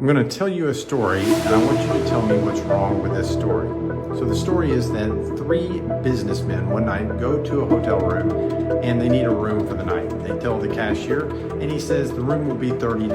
I'm going to tell you a story, and I want you to tell me what's wrong with this story. So the story is that three businessmen one night go to a hotel room and they need a room for the night. They tell the cashier and he says the room will be $30.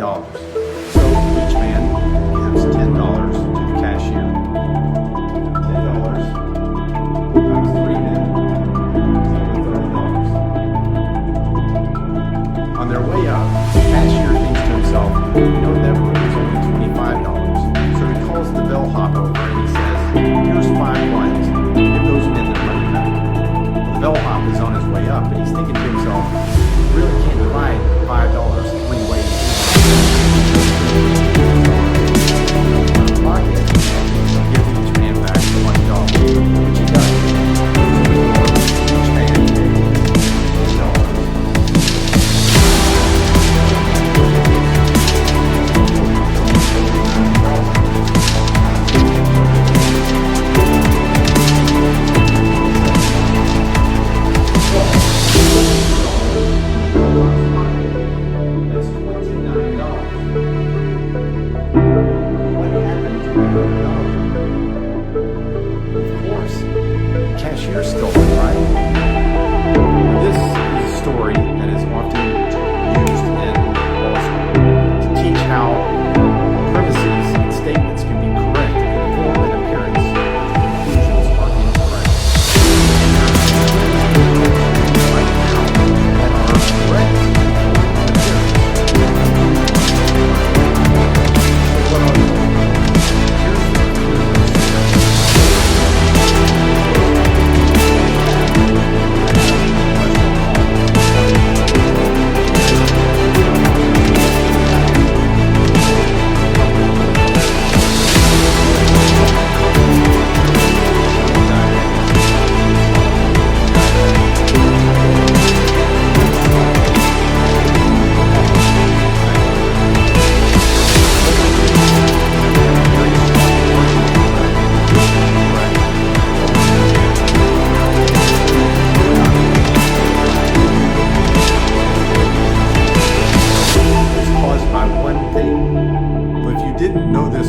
So each man gives $10 to the cashier. $10 times three men is $30. On their way up, the cashier thinks to himself, that room is only $25. So he calls the bellhop over and he says, here's 5 ones, give those men their money back. The bellhop is on his way up and he's thinking to himself, you really can't divide $5 3 ways. Give each man back the $1, which he does. Each man gave $10. Cashier stole it, right? This is a story that is often used in Wall Street to teach how premises and statements can be correct in form and appearance, conclusions are incorrect. Right now, that are correct in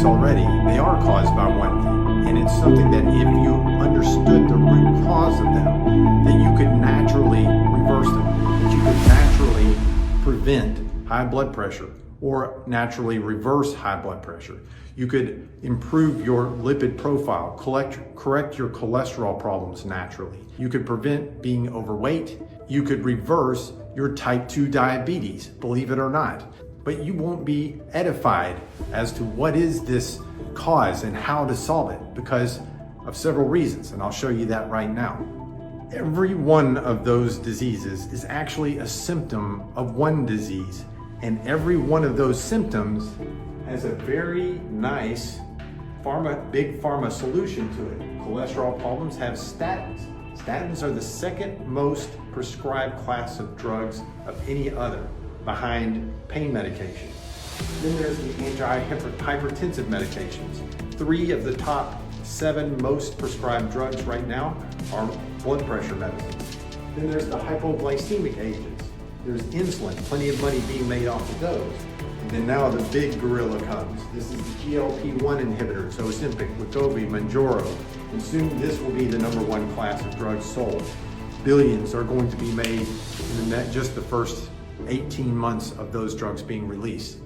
already, they are caused by one thing, and it's something that if you understood the root cause of them, that you could naturally reverse them, that you could naturally prevent high blood pressure or naturally reverse high blood pressure. You could improve your lipid profile, correct your cholesterol problems naturally. You could prevent being overweight. You could reverse your type 2 diabetes, believe it or not. But you won't be edified as to what is this cause and how to solve it because of several reasons, and I'll show you that right now. Every one of those diseases is actually a symptom of one disease, and every one of those symptoms has a very nice big pharma solution to it. Cholesterol problems have statins. Statins are the second most prescribed class of drugs of any other, behind pain medication. Then there's the antihypertensive medications. 3 of the top 7 most prescribed drugs right now are blood pressure medicines. Then there's the hypoglycemic agents. There's insulin, plenty of money being made off of those. And then now the big gorilla comes. This is the GLP-1 inhibitors, Ozempic, Wegovy, Mounjaro. And soon this will be the #1 class of drugs sold. Billions are going to be made in just the first 18 months of those drugs being released.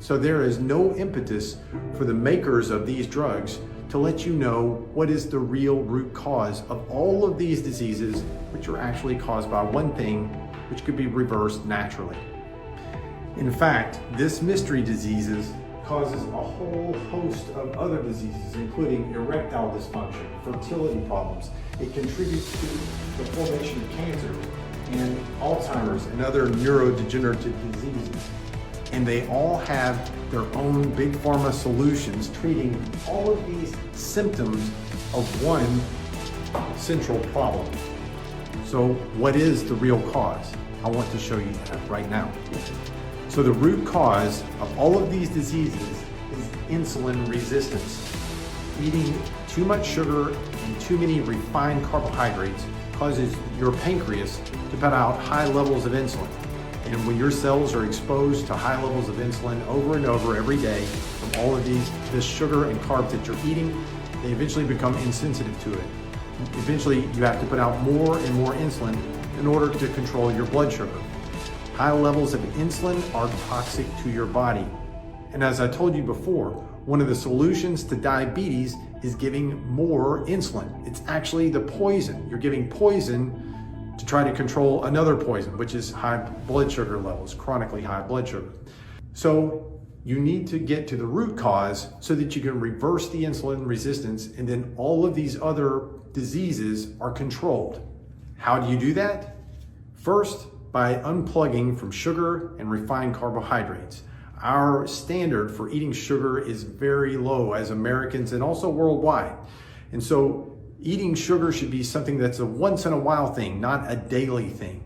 So there is no impetus for the makers of these drugs to let you know what is the real root cause of all of these diseases, which are actually caused by one thing, which could be reversed naturally. In fact, this mystery diseases causes a whole host of other diseases, including erectile dysfunction, fertility problems. It contributes to the formation of cancers and Alzheimer's and other neurodegenerative diseases. And they all have their own big pharma solutions treating all of these symptoms of one central problem. So what is the real cause? I want to show you that right now. So the root cause of all of these diseases is insulin resistance. Eating too much sugar and too many refined carbohydrates causes your pancreas to put out high levels of insulin. And when your cells are exposed to high levels of insulin over and over every day from all of this sugar and carbs that you're eating, they eventually become insensitive to it. Eventually, you have to put out more and more insulin in order to control your blood sugar. High levels of insulin are toxic to your body. And as I told you before, one of the solutions to diabetes is giving more insulin. It's actually the poison. You're giving poison to try to control another poison, which is high blood sugar levels, chronically high blood sugar. So you need to get to the root cause so that you can reverse the insulin resistance, and then all of these other diseases are controlled. How do you do that? First, by unplugging from sugar and refined carbohydrates. Our standard for eating sugar is very low as Americans and also worldwide. And so eating sugar should be something that's a once in a while thing, not a daily thing.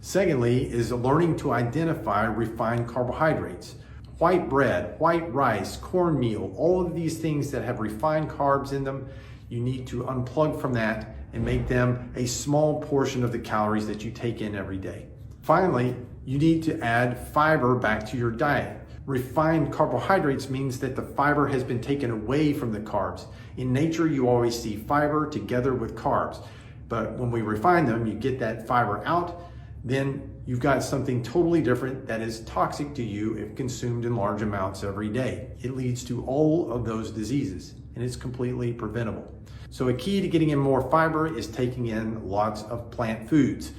Secondly, is learning to identify refined carbohydrates. White bread, white rice, cornmeal, all of these things that have refined carbs in them, you need to unplug from that and make them a small portion of the calories that you take in every day. Finally, you need to add fiber back to your diet. Refined carbohydrates means that the fiber has been taken away from the carbs. In nature, you always see fiber together with carbs. But when we refine them, you get that fiber out, then you've got something totally different that is toxic to you if consumed in large amounts every day. It leads to all of those diseases, and it's completely preventable. So a key to getting in more fiber is taking in lots of plant foods.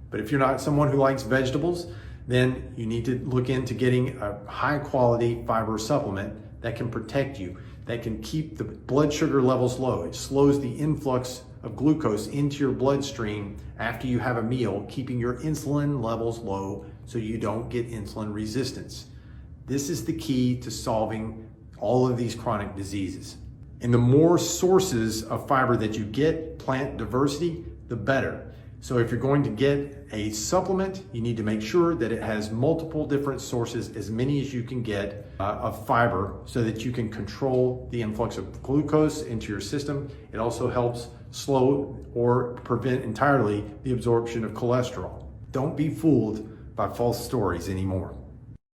But if you're not someone who likes vegetables, then you need to look into getting a high quality fiber supplement that can protect you, that can keep the blood sugar levels low. It slows the influx of glucose into your bloodstream after you have a meal, keeping your insulin levels low so you don't get insulin resistance. This is the key to solving all of these chronic diseases. And the more sources of fiber that you get, plant diversity, the better. So if you're going to get a supplement, you need to make sure that it has multiple different sources, as many as you can get of fiber, so that you can control the influx of glucose into your system. It also helps slow or prevent entirely the absorption of cholesterol. Don't be fooled by false stories anymore.